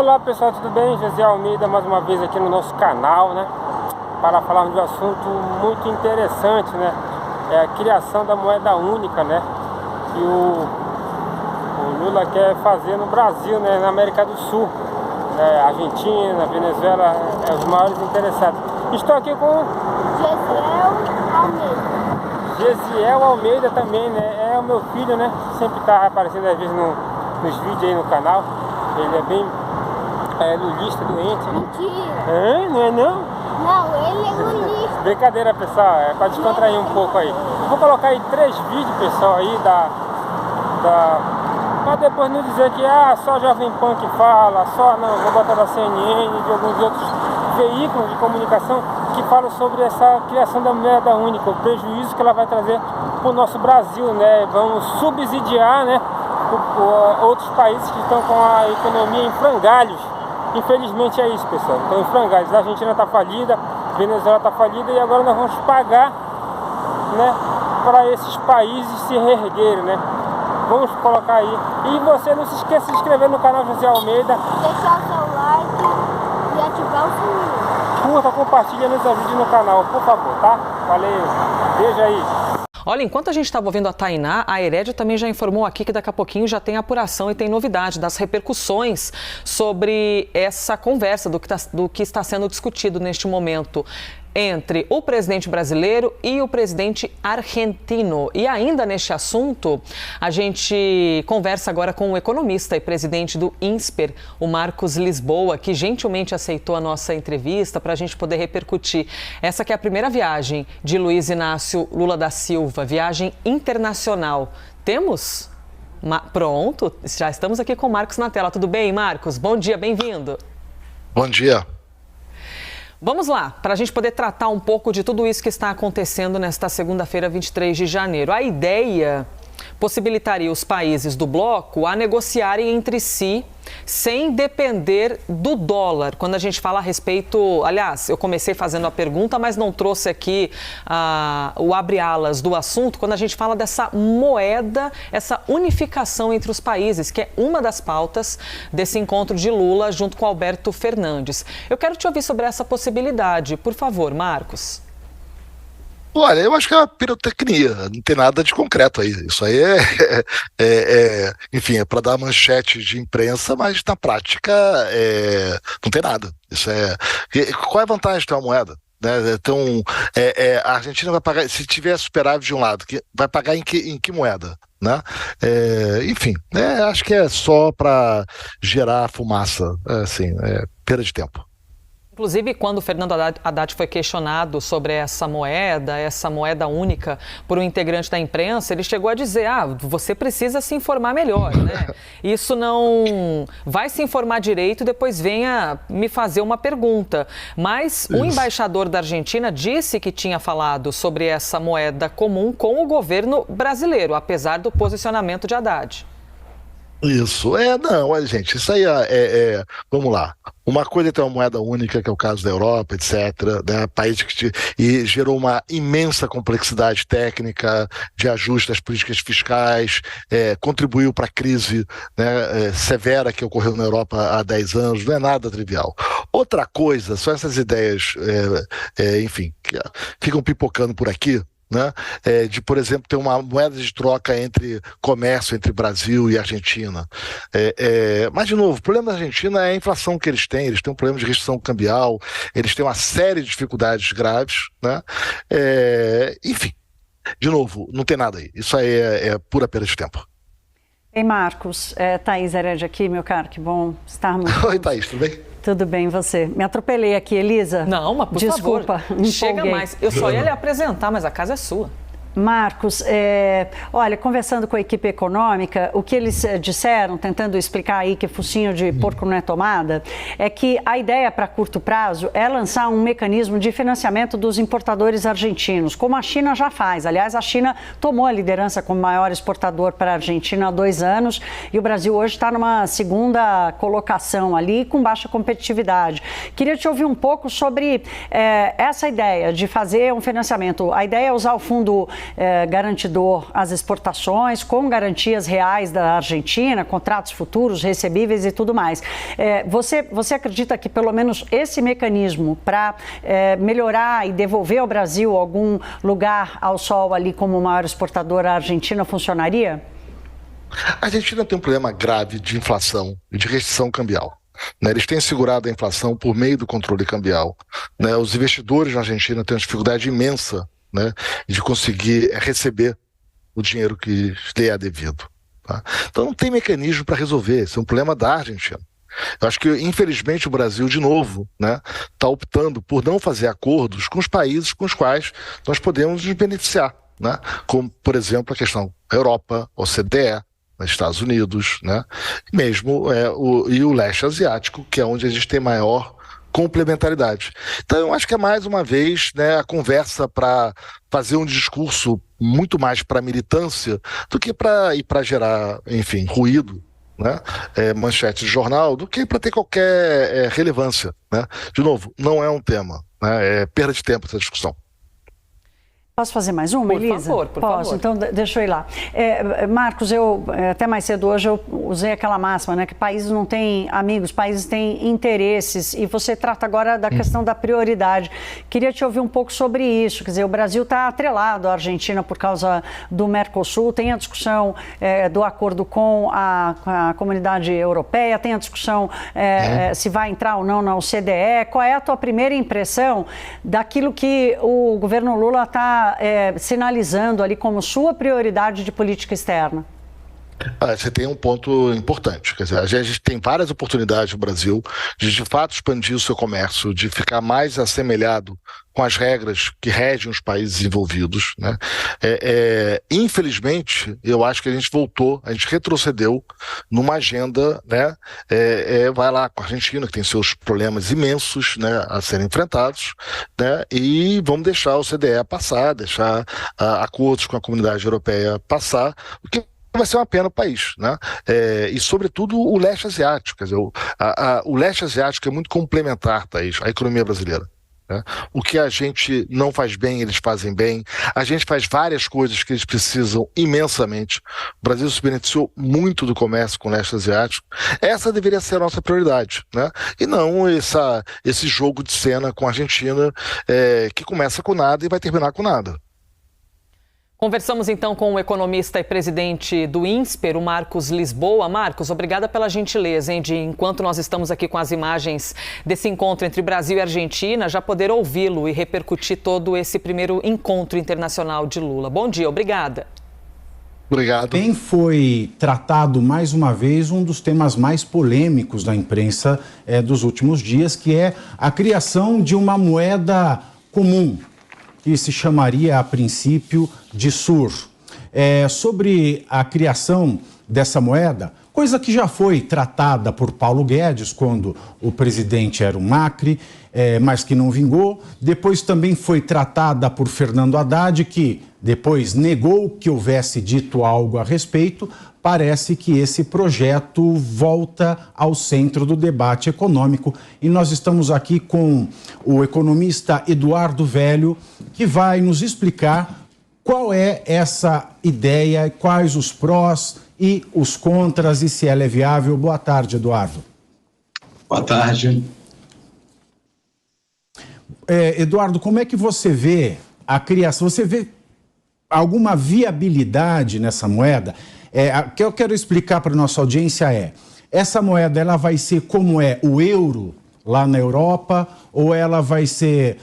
Olá pessoal, tudo bem? José Almeida mais uma vez aqui no nosso canal, né? Para falarmos de um assunto muito interessante, né? É a criação da moeda única, né? Que o Lula quer fazer no Brasil, né? Na América do Sul, Argentina, Venezuela, os maiores interessados. Estou aqui com Gesiel Almeida também, né? É o meu filho, né? Sempre está aparecendo às vezes nos vídeos aí no canal. Ele é bem lulista, doente. Mentira! Não é não? Não, ele é lulista. Brincadeira, pessoal, é para descontrair um pouco aí. Vou colocar aí 3 vídeos, pessoal, aí para depois não dizer que só Jovem Pan que fala, vou botar da CNN, de alguns outros veículos de comunicação que falam sobre essa criação da moeda única, o prejuízo que ela vai trazer para o nosso Brasil, né? Vamos subsidiar, né? Outros países que estão com a economia em frangalhos. Infelizmente é isso, pessoal. Estão em frangalhos. A Argentina está falida, a Venezuela está falida e agora nós vamos pagar, né, para esses países se reerguerem, né? Vamos colocar aí. E você não se esqueça de se inscrever no canal José Almeida. Deixar o seu like e ativar o sininho. Curta, compartilha, nos ajude no canal, por favor, tá? Valeu. Beijo aí. Olha, enquanto a gente estava ouvindo a Tainá, a Herédia também já informou aqui que daqui a pouquinho já tem apuração e tem novidade das repercussões sobre essa conversa do que está sendo discutido neste momento entre o presidente brasileiro e o presidente argentino. E ainda neste assunto, a gente conversa agora com o economista e presidente do INSPER, o Marcos Lisboa, que gentilmente aceitou a nossa entrevista para a gente poder repercutir. Essa que é a primeira viagem de Luiz Inácio Lula da Silva, viagem internacional. Temos? Pronto, já estamos aqui com o Marcos na tela. Tudo bem, Marcos? Bom dia, bem-vindo. Bom dia. Vamos lá, para a gente poder tratar um pouco de tudo isso que está acontecendo nesta segunda-feira, 23 de janeiro. A ideia possibilitaria os países do bloco a negociarem entre si sem depender do dólar. Quando a gente fala a respeito, aliás, eu comecei fazendo a pergunta, mas não trouxe aqui o abre-alas do assunto, quando a gente fala dessa moeda, essa unificação entre os países, que é uma das pautas desse encontro de Lula junto com Alberto Fernandes. Eu quero te ouvir sobre essa possibilidade. Por favor, Marcos. Olha, eu acho que é uma pirotecnia, não tem nada de concreto aí. Isso aí enfim, é para dar manchete de imprensa, mas na prática não tem nada. Qual é a vantagem de ter uma moeda? Né? Então, a Argentina vai pagar, se tiver superávit de um lado, vai pagar em que moeda? Né? Enfim, acho que é só para gerar fumaça, perda de tempo. Inclusive, quando o Fernando Haddad foi questionado sobre essa moeda única, por um integrante da imprensa, ele chegou a dizer, você precisa se informar melhor, né? Isso não vai se informar direito e depois venha me fazer uma pergunta. Mas o embaixador da Argentina disse que tinha falado sobre essa moeda comum com o governo brasileiro, apesar do posicionamento de Haddad. Isso, olha, gente, isso aí vamos lá. Uma coisa é ter uma moeda única, que é o caso da Europa, etc., né? País e gerou uma imensa complexidade técnica de ajuste das políticas fiscais, contribuiu para a crise, né, severa que ocorreu na Europa há 10 anos, não é nada trivial. Outra coisa, são essas ideias, enfim, que ficam pipocando por aqui, né? De, por exemplo, ter uma moeda de troca entre comércio entre Brasil e Argentina. Mas, de novo, o problema da Argentina é a inflação que eles têm um problema de restrição cambial, eles têm uma série de dificuldades graves, né? Enfim, de novo, não tem nada aí. Isso aí é pura perda de tempo. Ei, Marcos, Thaís Herédia aqui, meu caro, que bom estarmos. Oi, Thaís, tudo bem? Tudo bem, você? Me atropelei aqui, Elisa. Não, mas por Desculpa, favor, chega mais. Eu só ia lhe apresentar, mas a casa é sua. Marcos, olha, conversando com a equipe econômica, o que eles disseram, tentando explicar aí que focinho de porco não é tomada, é que a ideia para curto prazo é lançar um mecanismo de financiamento dos importadores argentinos, como a China já faz. Aliás, a China tomou a liderança como maior exportador para a Argentina há 2 anos e o Brasil hoje está numa segunda colocação ali com baixa competitividade. Queria te ouvir um pouco sobre essa ideia de fazer um financiamento. A ideia é usar o fundo garantidor às exportações, com garantias reais da Argentina, contratos futuros, recebíveis e tudo mais. Você acredita que pelo menos esse mecanismo para melhorar e devolver ao Brasil algum lugar ao sol ali como maior exportador à Argentina funcionaria? A Argentina tem um problema grave de inflação e de restrição cambial. Eles têm segurado a inflação por meio do controle cambial. Os investidores na Argentina têm uma dificuldade imensa de conseguir receber o dinheiro que lhe é devido. Tá? Então não tem mecanismo para resolver, esse é um problema da Argentina. Eu acho que, infelizmente, o Brasil, de novo, está optando por não fazer acordos com os países com os quais nós podemos nos beneficiar, como, por exemplo, a questão Europa, OCDE, Estados Unidos, mesmo e o leste asiático, que é onde a gente tem maior complementaridade. Então, eu acho que é mais uma vez a conversa para fazer um discurso muito mais para militância do que para gerar, enfim, ruído, manchete de jornal, do que para ter qualquer relevância. De novo, não é um tema, é perda de tempo essa discussão. Posso fazer mais uma, Elisa? Por favor. Então deixa eu ir lá. Marcos, até mais cedo hoje eu usei aquela máxima, que países não têm amigos, países têm interesses, e você trata agora da questão da prioridade. Queria te ouvir um pouco sobre isso, quer dizer, o Brasil está atrelado à Argentina por causa do Mercosul, tem a discussão do acordo com a comunidade europeia, tem a discussão se vai entrar ou não na OCDE. Qual é a tua primeira impressão daquilo que o governo Lula está sinalizando ali como sua prioridade de política externa? Você tem um ponto importante, quer dizer, a gente tem várias oportunidades no Brasil de fato expandir o seu comércio, de ficar mais assemelhado com as regras que regem os países envolvidos, infelizmente, eu acho que a gente retrocedeu numa agenda, vai lá com a Argentina, que tem seus problemas imensos, a serem enfrentados, e vamos deixar o OCDE passar, deixar acordos com a comunidade europeia passar, o que vai ser uma pena para o país, e sobretudo o leste asiático, quer dizer, o leste asiático é muito complementar, Thaís, à economia brasileira. O que a gente não faz bem, eles fazem bem. A gente faz várias coisas que eles precisam imensamente. O Brasil se beneficiou muito do comércio com o leste asiático. Essa deveria ser a nossa prioridade, e não esse jogo de cena com a Argentina que começa com nada e vai terminar com nada. Conversamos então com o economista e presidente do INSPER, o Marcos Lisboa. Marcos, obrigada pela gentileza, de enquanto nós estamos aqui com as imagens desse encontro entre Brasil e Argentina, já poder ouvi-lo e repercutir todo esse primeiro encontro internacional de Lula. Bom dia, obrigada. Obrigado. Bem, foi tratado mais uma vez um dos temas mais polêmicos da imprensa dos últimos dias, que é a criação de uma moeda comum, que se chamaria a princípio de SUR. Sobre a criação dessa moeda, coisa que já foi tratada por Paulo Guedes quando o presidente era o Macri, mas que não vingou. Depois também foi tratada por Fernando Haddad, que depois negou que houvesse dito algo a respeito. Parece que esse projeto volta ao centro do debate econômico e nós estamos aqui com o economista Eduardo Velho, que vai nos explicar qual é essa ideia, quais os prós e os contras e se ela é viável. Boa tarde, Eduardo. Boa tarde. Eduardo, como é que você vê a criação? Você vê alguma viabilidade nessa moeda? O que eu quero explicar para a nossa audiência essa moeda ela vai ser como é o euro lá na Europa, ou ela vai ser,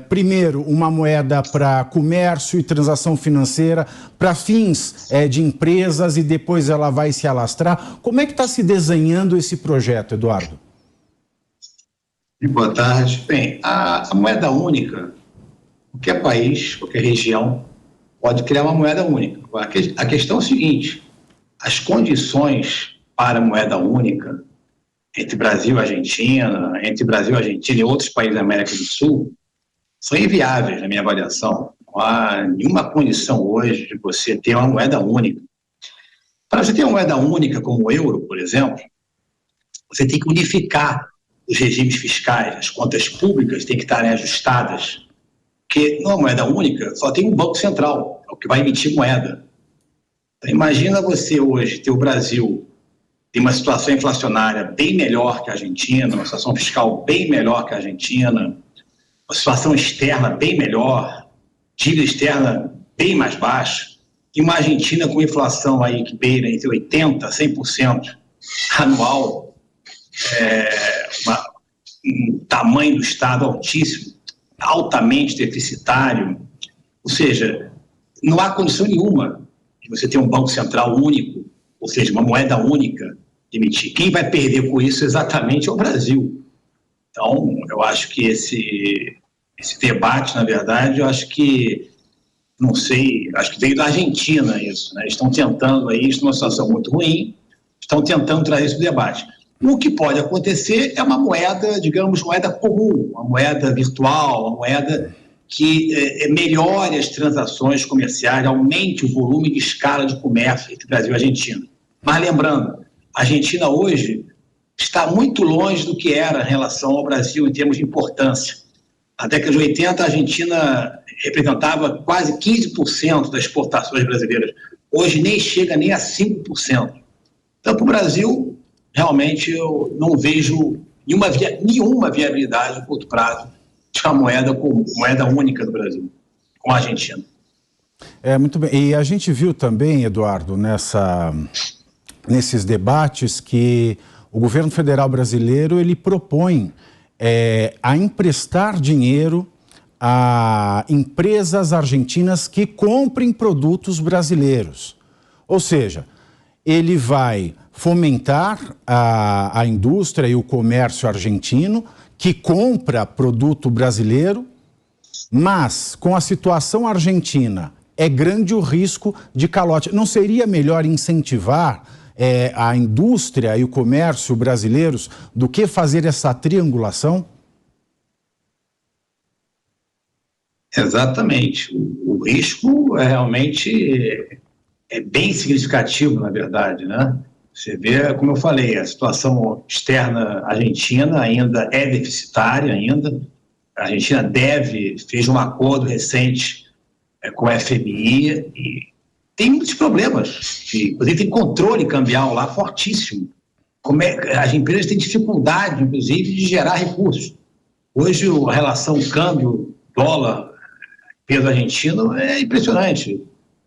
primeiro, uma moeda para comércio e transação financeira, para fins de empresas, e depois ela vai se alastrar? Como é que está se desenhando esse projeto, Eduardo? Boa tarde. Bem, a moeda única, qualquer país, qualquer região, pode criar uma moeda única. A questão é o seguinte: as condições para a moeda única entre Brasil e Argentina, e outros países da América do Sul, são inviáveis, na minha avaliação. Não há nenhuma condição hoje de você ter uma moeda única. Para você ter uma moeda única como o euro, por exemplo, você tem que unificar os regimes fiscais, as contas públicas têm que estarem ajustadas, porque numa moeda única só tem um banco central, que vai emitir moeda. Então, imagina você hoje ter o Brasil tem uma situação inflacionária bem melhor que a Argentina, uma situação fiscal bem melhor que a Argentina, uma situação externa bem melhor, dívida externa bem mais baixa, e uma Argentina com inflação aí que beira entre 80% a 100% anual, um tamanho do Estado altíssimo, altamente deficitário, ou seja, não há condição nenhuma de você ter um Banco Central único, ou seja, uma moeda única, emitir. Quem vai perder com isso exatamente é o Brasil. Então, eu acho que esse debate, na verdade, eu acho que, não sei, acho que veio da Argentina isso, né? Estão tentando aí, isso é uma situação muito ruim, estão tentando trazer esse debate. O que pode acontecer é uma moeda, digamos, moeda comum, uma moeda virtual, uma moeda que melhore as transações comerciais, aumente o volume de escala de comércio entre Brasil e Argentina. Mas lembrando, a Argentina hoje está muito longe do que era em relação ao Brasil em termos de importância. Na década de 80, a Argentina representava quase 15% das exportações brasileiras. Hoje nem chega nem a 5%. Então, para o Brasil, realmente eu não vejo nenhuma viabilidade no curto prazo de uma moeda única do Brasil, com a Argentina. Muito bem. E a gente viu também, Eduardo, nesses debates que o governo federal brasileiro ele propõe a emprestar dinheiro a empresas argentinas que comprem produtos brasileiros. Ou seja, ele vai fomentar a indústria e o comércio argentino que compra produto brasileiro, mas com a situação argentina é grande o risco de calote. Não seria melhor incentivar a indústria e o comércio brasileiros do que fazer essa triangulação? Exatamente. O risco realmente é bem significativo, na verdade, né? Você vê, como eu falei, a situação externa argentina ainda é deficitária ainda. A Argentina fez um acordo recente com a FMI e tem muitos problemas. Inclusive tem controle cambial lá fortíssimo. As empresas têm dificuldade, inclusive, de gerar recursos. Hoje a relação câmbio-dólar, peso argentino, é impressionante.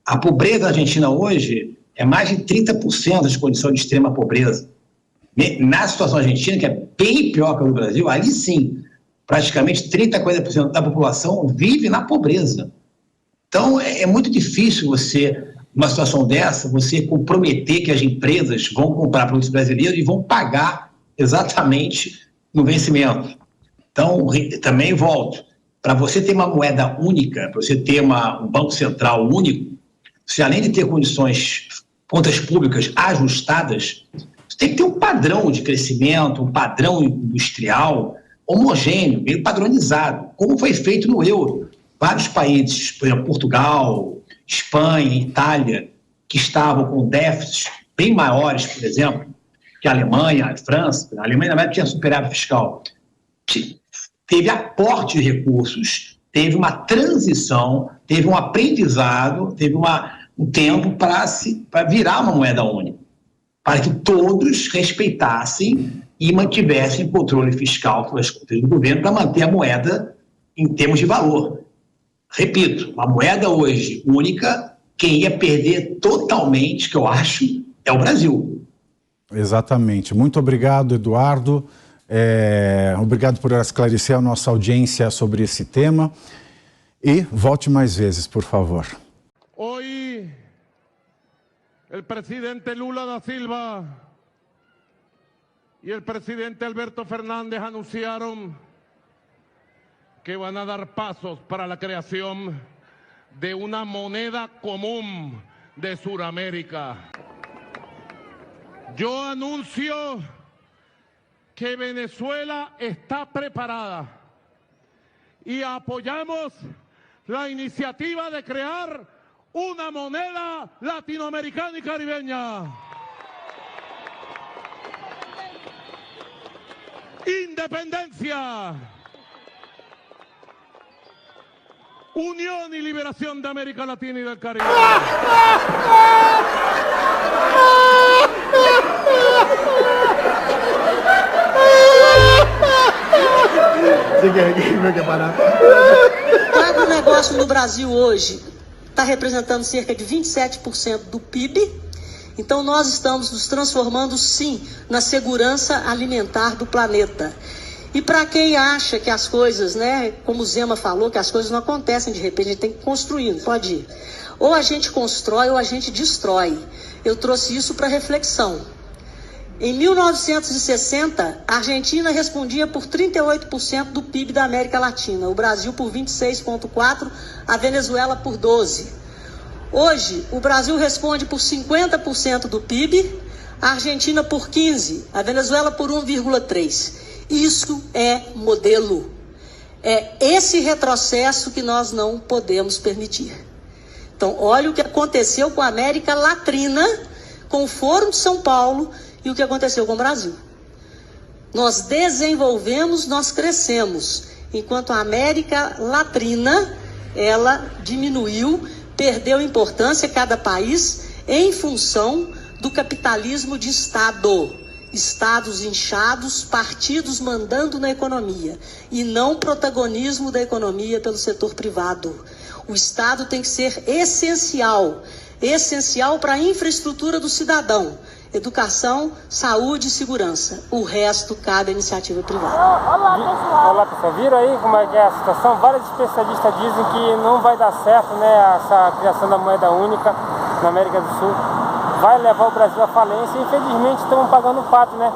A pobreza argentina hoje é mais de 30% das condições de extrema pobreza. Na situação argentina, que é bem pior que a do Brasil, ali sim, praticamente 30% a 40% da população vive na pobreza. Então, é muito difícil numa situação dessa, você comprometer que as empresas vão comprar produtos brasileiros e vão pagar exatamente no vencimento. Então, também volto, para você ter uma moeda única, para você ter um Banco Central único, você além de ter contas públicas ajustadas, você tem que ter um padrão de crescimento, um padrão industrial homogêneo, meio padronizado, como foi feito no euro. Vários países, por exemplo, Portugal, Espanha, Itália, que estavam com déficits bem maiores, por exemplo, que a Alemanha, a França. A Alemanha, na verdade, tinha superávit fiscal. Teve aporte de recursos, teve uma transição, teve um aprendizado, teve um tempo para virar uma moeda única, para que todos respeitassem e mantivessem controle fiscal pelas contas do governo para manter a moeda em termos de valor. Repito, uma moeda hoje única, quem ia perder totalmente, que eu acho, é o Brasil. Exatamente. Muito obrigado, Eduardo. Obrigado por esclarecer a nossa audiência sobre esse tema. E volte mais vezes, por favor. Hoy, el presidente Lula da Silva y el presidente Alberto Fernández anunciaron que van a dar pasos para la creación de una moneda común de Sudamérica. Yo anuncio que Venezuela está preparada y apoyamos la iniciativa de crear una moneda latinoamericana y caribeña. Independencia. unión y liberación de América Latina y del Caribe. O agronegócio no Brasil hoje está representando cerca de 27% do PIB. Então nós estamos nos transformando, sim, na segurança alimentar do planeta. E para quem acha que as coisas, né, como o Zema falou, que as coisas não acontecem de repente, a gente tem que construir, não pode ir. Ou a gente constrói ou a gente destrói. Eu trouxe isso para reflexão. Em 1960, a Argentina respondia por 38% do PIB da América Latina, o Brasil por 26,4%, a Venezuela por 12%. Hoje, o Brasil responde por 50% do PIB, a Argentina por 15%, a Venezuela por 1,3%. Isso é modelo. É esse retrocesso que nós não podemos permitir. Então, olha o que aconteceu com a América Latina, com o Fórum de São Paulo e o que aconteceu com o Brasil. Nós desenvolvemos, nós crescemos, enquanto a América Latina, ela diminuiu, perdeu importância, cada país, em função do capitalismo de Estado. Estados inchados, partidos mandando na economia e não protagonismo da economia pelo setor privado. O Estado tem que ser essencial para a infraestrutura do cidadão, educação, saúde e segurança. O resto cabe à iniciativa privada. Olá, pessoal. Olá, pessoal. Viram aí como é que é a situação? Vários especialistas dizem que não vai dar certo, né, essa criação da moeda única na América do Sul. Vai levar o Brasil à falência. Infelizmente estamos pagando o pato, né,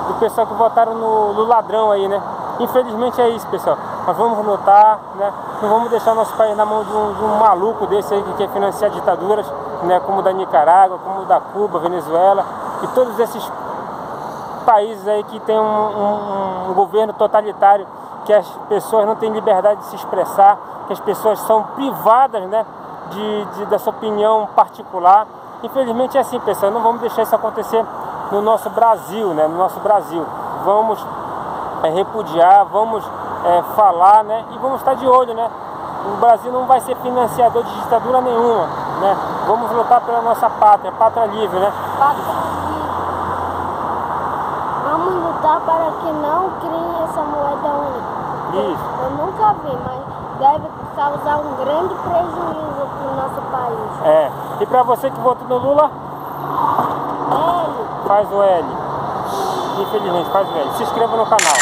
do pessoal que votaram no ladrão aí, né. Infelizmente é isso, pessoal. Nós vamos lutar, né, não vamos deixar nosso país na mão de um maluco desse aí que quer financiar ditaduras, né, como da Nicarágua, como da Cuba, Venezuela e todos esses países aí que tem um governo totalitário, que as pessoas não têm liberdade de se expressar, que as pessoas são privadas, né, da sua opinião particular. Infelizmente é assim, pessoal, não vamos deixar isso acontecer no nosso Brasil, né? No nosso Brasil. Vamos repudiar, vamos falar, né? E vamos estar de olho, né? O Brasil não vai ser financiador de ditadura nenhuma, né? Vamos lutar pela nossa pátria livre, né? Pátria livre. Vamos lutar para que não criem essa moeda única. Isso. Eu nunca vi, mas deve causar um grande prejuízo para o nosso país. E para você que votou no Lula? L. Faz o L. Infelizmente, faz o L. Se inscreva no canal.